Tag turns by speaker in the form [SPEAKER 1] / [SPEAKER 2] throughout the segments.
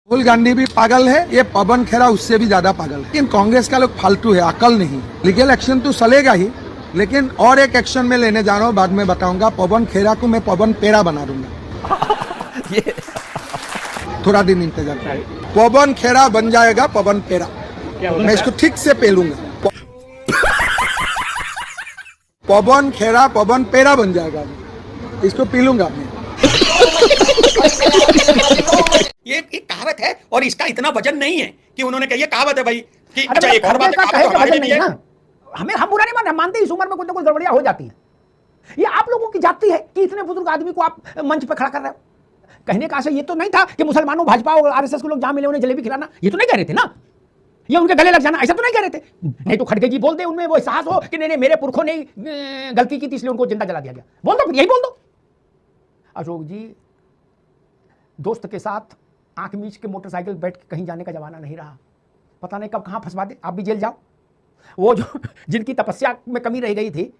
[SPEAKER 1] राहुल गांधी भी पागल है, ये पवन खेरा उससे भी ज्यादा पागल है। लेकिन कांग्रेस का लोग फालतू है, अकल नहीं। लीगल एक्शन तो चलेगा ही, लेकिन और एक एक्शन में लेने जा रहा हूँ, बाद में बताऊंगा। पवन खेरा को मैं पवन पेरा बना दूंगा।
[SPEAKER 2] ये
[SPEAKER 1] थोड़ा दिन इंतजार करें, पवन खेरा बन जाएगा पवन पेरा। मैं इसको ठीक से पेलूंगा। पवन खेरा पवन पेरा बन जाएगा, इसको पीलूंगा मैं।
[SPEAKER 3] ये एक कहावत है और इसका इतना वजन नहीं है कि उन्होंने कही। कहावत है भाई कि
[SPEAKER 4] अरे
[SPEAKER 3] अच्छा एक हर बात
[SPEAKER 4] कांग्रेस का
[SPEAKER 3] कहावत
[SPEAKER 4] कहे
[SPEAKER 3] तो
[SPEAKER 4] का
[SPEAKER 3] हमारे
[SPEAKER 4] वजन
[SPEAKER 3] लिए
[SPEAKER 4] नहीं
[SPEAKER 3] भी
[SPEAKER 4] है
[SPEAKER 3] है।
[SPEAKER 4] ना। हम बुरा नहीं मानते, मानते इस उम्र में कुछ ना कुछ गड़बड़ियां हो जाती है। ये आप लोगों की जाती है कि इतने बुजुर्ग आदमी को आप मंच पर खड़ा कर रहे हो। कहने का आशय ये तो नहीं था कि मुसलमानों भाजपा और आरएसएस के लोग जहां मिले उन्हें जलेबी खिलाना, ये तो नहीं कह रहे थे ना। ये उनके गले लग जाना, ऐसा तो नहीं कह रहे थे। नहीं तो खड़गे जी बोल दे, उनमें वो एहसास हो कि नहीं मेरे पुरखों ने गलती की थी इसलिए उनको जिंदा जला दिया गया। बोल दो, यही बोल दो। अशोक जी, दोस्त के साथ आंख मीच के मोटरसाइकिल बैठ के कहीं जाने का जमाना नहीं रहा। पता नहीं कब कहां फंसवा दे, आप भी जेल जाओ। वो जो जिनकी तपस्या में कमी रह गई थी,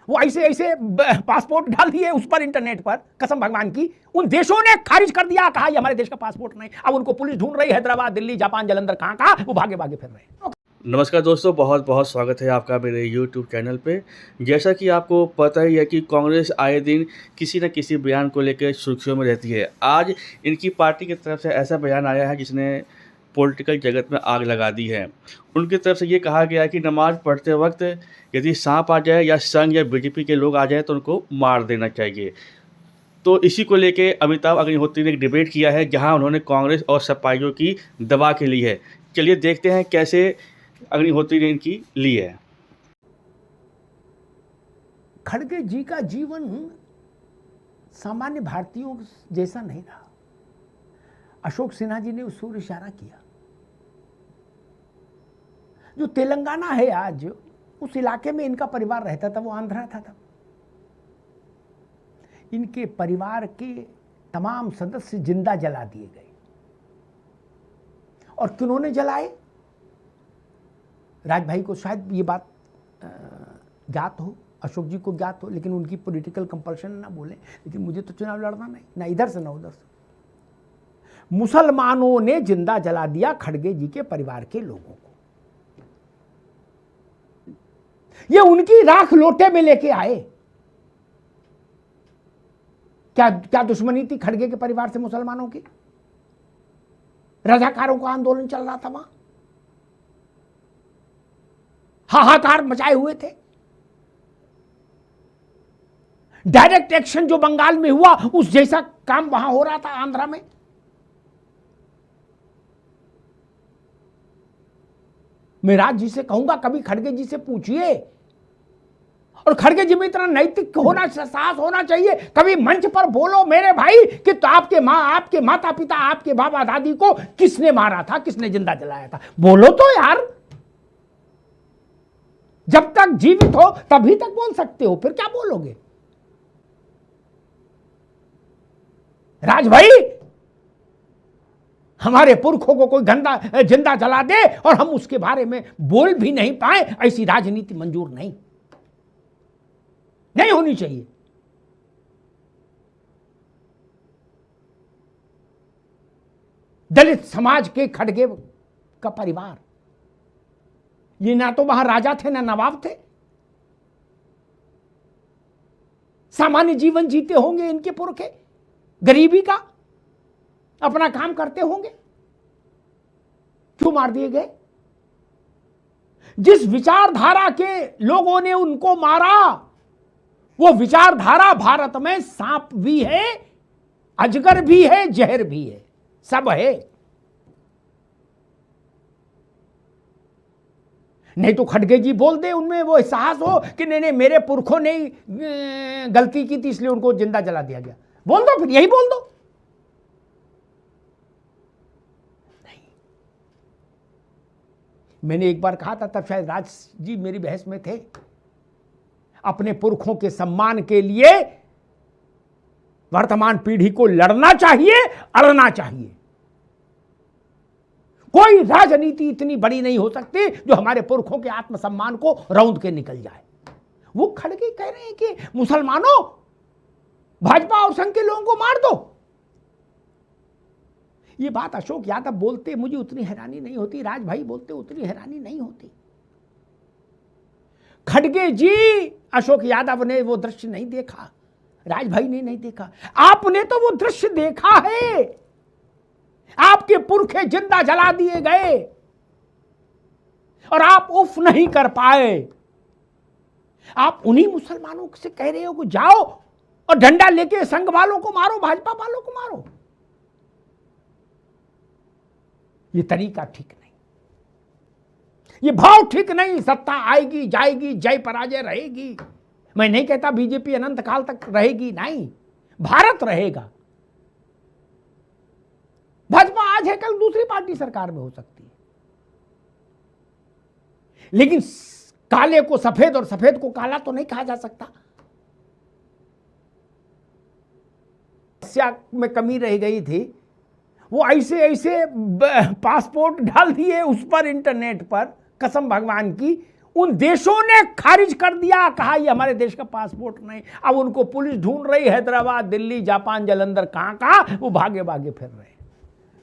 [SPEAKER 4] वो ऐसे ऐसे पासपोर्ट डाल दिए उस पर इंटरनेट पर, कसम भगवान की। उन देशों ने खारिज कर दिया, कहा ये हमारे देश का पासपोर्ट नहीं। अब उनको पुलिस ढूंढ रही, हैदराबाद, दिल्ली, जापान, जलंधर, कहां वो भागे भागे फिर रहे।
[SPEAKER 2] नमस्कार दोस्तों, बहुत बहुत स्वागत है आपका मेरे YouTube चैनल पे। जैसा कि आपको पता ही है कि कांग्रेस आए दिन किसी न किसी बयान को लेकर सुर्खियों में रहती है। आज इनकी पार्टी की तरफ से ऐसा बयान आया है जिसने पॉलिटिकल जगत में आग लगा दी है। उनकी तरफ से ये कहा गया है कि नमाज पढ़ते वक्त यदि सांप आ जाए या संघ या बीजेपी के लोग आ जाए तो उनको मार देना चाहिए। तो इसी को लेके अमिताभ अग्निहोत्री ने एक डिबेट किया है जहां उन्होंने कांग्रेस और सपाइयों की दबा के ली है। चलिए देखते हैं कैसे अग्निहोत्री ने इनकी ली है।
[SPEAKER 4] खड़गे जी का जीवन सामान्य भारतीयों जैसा नहीं रहा। अशोक सिन्हा जी ने उस ओर इशारा किया। जो तेलंगाना है आज, उस इलाके में इनका परिवार रहता था, वो आंध्रा था तब। इनके परिवार के तमाम सदस्य जिंदा जला दिए गए। और किन्होंने जलाए? राज भाई को शायद ये बात ज्ञात हो, अशोक जी को ज्ञात हो, लेकिन उनकी पॉलिटिकल कंपल्शन ना बोले। लेकिन मुझे तो चुनाव लड़ना नहीं, ना इधर से ना उधर से। मुसलमानों ने जिंदा जला दिया खड़गे जी के परिवार के लोगों को। ये उनकी राख लोटे में लेके आए। क्या क्या दुश्मनी थी खड़गे के परिवार से मुसलमानों की? रजाकारों का आंदोलन चल रहा था वहां, हाहाकार मचाए हुए थे। डायरेक्ट एक्शन जो बंगाल में हुआ, उस जैसा काम वहां हो रहा था आंध्रा में। मैं राज जी से कहूंगा, कभी खड़गे जी से पूछिए। और खड़गे जी में इतना नैतिक होना, साहस होना चाहिए। कभी मंच पर बोलो मेरे भाई कि तो आपके आपके माता पिता, आपके बाबा दादी को किसने मारा था, किसने जिंदा जलाया था, बोलो तो यार। जब तक जीवित हो तभी तक बोल सकते हो, फिर क्या बोलोगे? राज भाई, हमारे पुरखों को कोई गंदा जिंदा जला दे और हम उसके बारे में बोल भी नहीं पाए, ऐसी राजनीति मंजूर नहीं होनी चाहिए। दलित समाज के खड़गे का परिवार, ये ना तो वहां राजा थे ना नवाब थे। सामान्य जीवन जीते होंगे इनके पुरखे, गरीबी का अपना काम करते होंगे। क्यों मार दिए गए? जिस विचारधारा के लोगों ने उनको मारा, वो विचारधारा भारत में सांप भी है, अजगर भी है, जहर भी है, सब है। नहीं तो खड़गे जी बोल दे, उनमें वो एहसास हो कि नहीं मेरे पुरखों ने गलती की थी इसलिए उनको जिंदा जला दिया गया। बोल दो, फिर यही बोल दो। नहीं, मैंने एक बार कहा था, तब शायद राज जी मेरी बहस में थे, अपने पुरखों के सम्मान के लिए वर्तमान पीढ़ी को लड़ना चाहिए, अड़ना चाहिए। कोई राजनीति इतनी बड़ी नहीं हो सकती जो हमारे पुरखों के आत्मसम्मान को रौंद के निकल जाए। वो खड़गे कह रहे हैं कि मुसलमानों, भाजपा और संघ के लोगों को मार दो। ये बात अशोक यादव बोलते मुझे उतनी हैरानी नहीं होती, राज भाई बोलते उतनी हैरानी नहीं होती। खड़गे जी, अशोक यादव ने वो दृश्य नहीं देखा, राज भाई ने नहीं देखा, आपने तो वो दृश्य देखा है। आपके पुरखे जिंदा जला दिए गए और आप उफ नहीं कर पाए। आप उन्हीं मुसलमानों से कह रहे हो कि जाओ और डंडा लेके संघ वालों को मारो, भाजपा वालों को मारो। ये तरीका ठीक नहीं, ये भाव ठीक नहीं। सत्ता आएगी जाएगी, जय पराजय रहेगी। मैं नहीं कहता बीजेपी अनंत काल तक रहेगी, नहीं, भारत रहेगा। भाजपा आज है, कल दूसरी पार्टी सरकार में हो सकती है, लेकिन काले को सफेद और सफेद को काला तो नहीं कहा जा सकता। में कमी रह गई थी, वो ऐसे ऐसे पासपोर्ट डाल दिए उस पर, इंटरनेट पर, कसम भगवान की। उन देशों ने खारिज कर दिया, कहा ये हमारे देश का पासपोर्ट नहीं। अब उनको पुलिस ढूंढ रही, हैदराबाद, दिल्ली, जापान, जालंधर, कहां वो भागे भागे फिर रहे।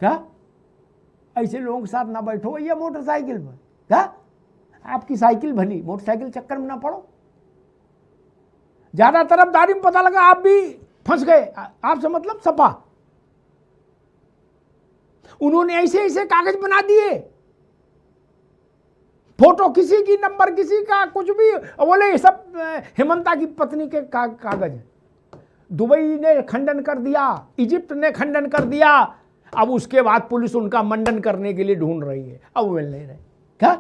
[SPEAKER 4] क्या ऐसे लोगों के साथ ना बैठो ये मोटरसाइकिल पर, क्या आपकी साइकिल भली, मोटरसाइकिल चक्कर में ना पड़ो। ज्यादा तरफदारी में पता लगा आप भी फंस गए। आपसे मतलब सपा, उन्होंने ऐसे ऐसे कागज बना दिए, फोटो किसी की, नंबर किसी का, कुछ भी, बोले ये सब हेमंता की पत्नी के कागज है। दुबई ने खंडन कर दिया, इजिप्ट ने खंडन कर दिया। अब उसके बाद पुलिस उनका मंडन करने के लिए ढूंढ रही है, अब मिल नहीं रहे। क्या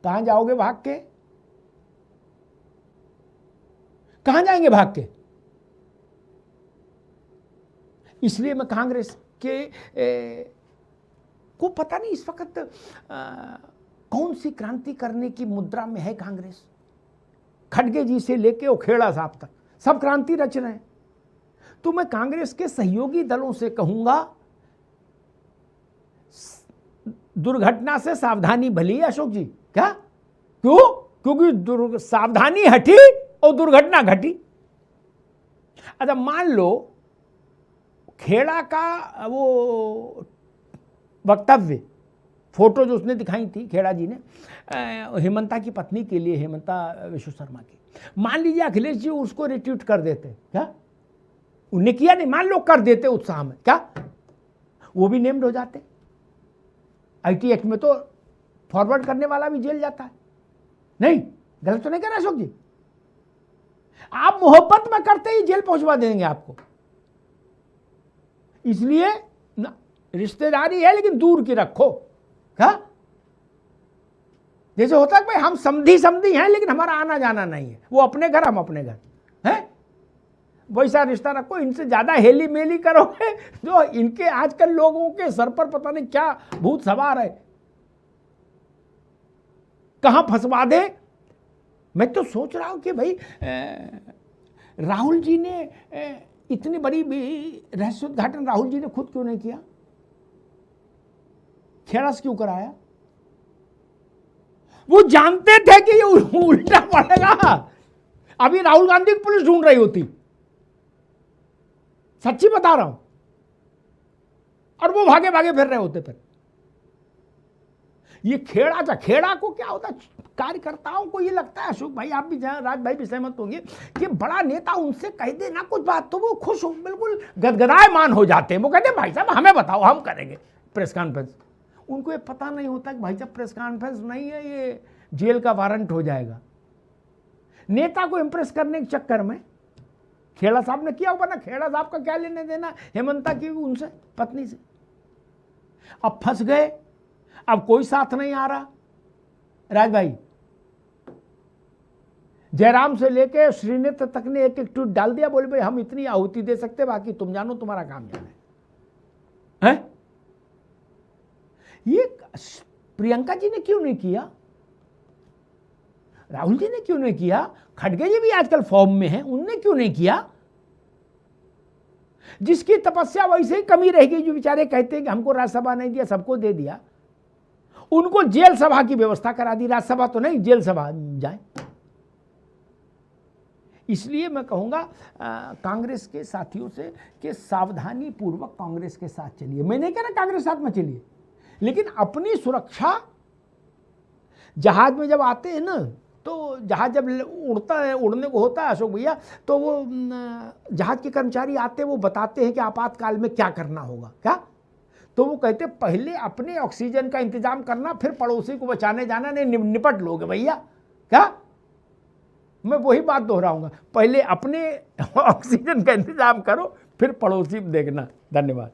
[SPEAKER 4] कहां जाओगे भाग के, कहां जाएंगे भाग के? इसलिए मैं कांग्रेस के को पता नहीं इस वक्त कौन सी क्रांति करने की मुद्रा में है कांग्रेस। खड़गे जी से लेके ओखेड़ा साहब तक सब क्रांति रच रहे हैं। तो मैं कांग्रेस के सहयोगी दलों से कहूंगा, दुर्घटना से सावधानी भली है अशोक जी। क्या? क्यों? क्योंकि सावधानी हटी और दुर्घटना घटी। अच्छा मान लो खेड़ा का वो वक्तव्य, फोटो जो उसने दिखाई थी खेड़ा जी ने हेमंता की पत्नी के लिए, हेमंता विश्व शर्मा की, मान लीजिए अखिलेश जी उसको रिट्वीट कर देते, क्या उनने किया नहीं, मान लो कर देते उत्साह में, क्या वो भी नेम्ड हो जाते? आईटी एक्ट में तो फॉरवर्ड करने वाला भी जेल जाता है। नहीं, गलत तो नहीं कह रहा अशोक जी? आप मोहब्बत में करते ही जेल पहुंचवा देंगे आपको। इसलिए रिश्तेदारी है लेकिन दूर की रखो। क्या? जैसे होता है भाई हम समधी हैं लेकिन हमारा आना जाना नहीं है, वो अपने घर हम अपने घर हैं, वैसा रिश्ता रखो। इनसे ज्यादा हेली मेली करोगे जो इनके आजकल लोगों के सर पर पता नहीं क्या भूत सवार है, कहां फंसवा दे। मैं तो सोच रहा हूं कि भाई राहुल जी ने इतनी बड़ी रहस्योद्घाटन राहुल जी ने खुद क्यों नहीं किया? खेड़ा से क्यों कराया? वो जानते थे कि ये उल्टा पड़ेगा। अभी राहुल गांधी की पुलिस ढूंढ रही होती, सच्ची बता रहा हूं, और वो भागे भागे फिर रहे होते। फिर ये खेड़ा को क्या होता, कार्यकर्ताओं को ये लगता है, अशोक भाई आप भी, राज भाई भी सहमत होंगे, कि बड़ा नेता उनसे कह दे ना कुछ बात तो वो खुश हो, बिल्कुल गदगदायमान हो जाते हैं। वो कहते हैं भाई साहब हमें बताओ, हम करेंगे प्रेस कॉन्फ्रेंस। उनको ये पता नहीं होता कि भाई साहब प्रेस कॉन्फ्रेंस नहीं है, ये जेल का वारंट हो जाएगा। नेता को इंप्रेस करने के चक्कर में खेड़ा साहब ने किया होगा ना। खेड़ा साहब का क्या लेने देना हेमंता की उनसे, पत्नी से? अब फंस गए, अब कोई साथ नहीं आ रहा। राज भाई, जयराम से लेके श्रीनेत्र तक ने एक एक ट्वीट डाल दिया, बोले भाई हम इतनी आहुति दे सकते, बाकी तुम जानो, तुम्हारा काम जाना है। ये प्रियंका जी ने क्यों नहीं किया? राहुल जी ने क्यों नहीं किया? खड़गे जी भी आजकल फॉर्म में हैं, उनने क्यों नहीं किया? जिसकी तपस्या वैसे ही कमी रहेगी, जो बेचारे कहते हैं कि हमको राज्यसभा नहीं दिया, सबको दे दिया, उनको जेल सभा की व्यवस्था करा दी। राज्यसभा तो नहीं, जेल सभा जाए। इसलिए मैं कहूँगा कांग्रेस के साथियों से कि सावधानी पूर्वक कांग्रेस के साथ चलिए। मैं नहीं कह रहा कांग्रेस के साथ में चलिए, लेकिन अपनी सुरक्षा, जहाज में जब आते हैं ना, तो जहाज जब उड़ता है, उड़ने को होता है अशोक भैया, तो वो जहाज के कर्मचारी आते हैं, वो बताते हैं कि आपातकाल में क्या करना होगा। क्या? तो वो कहते पहले अपने ऑक्सीजन का इंतजाम करना, फिर पड़ोसी को बचाने जाना, नहीं निपट लोगे भैया। क्या? मैं वही बात दोहराऊंगा, पहले अपने ऑक्सीजन का इंतजाम करो, फिर पड़ोसी देखना। धन्यवाद।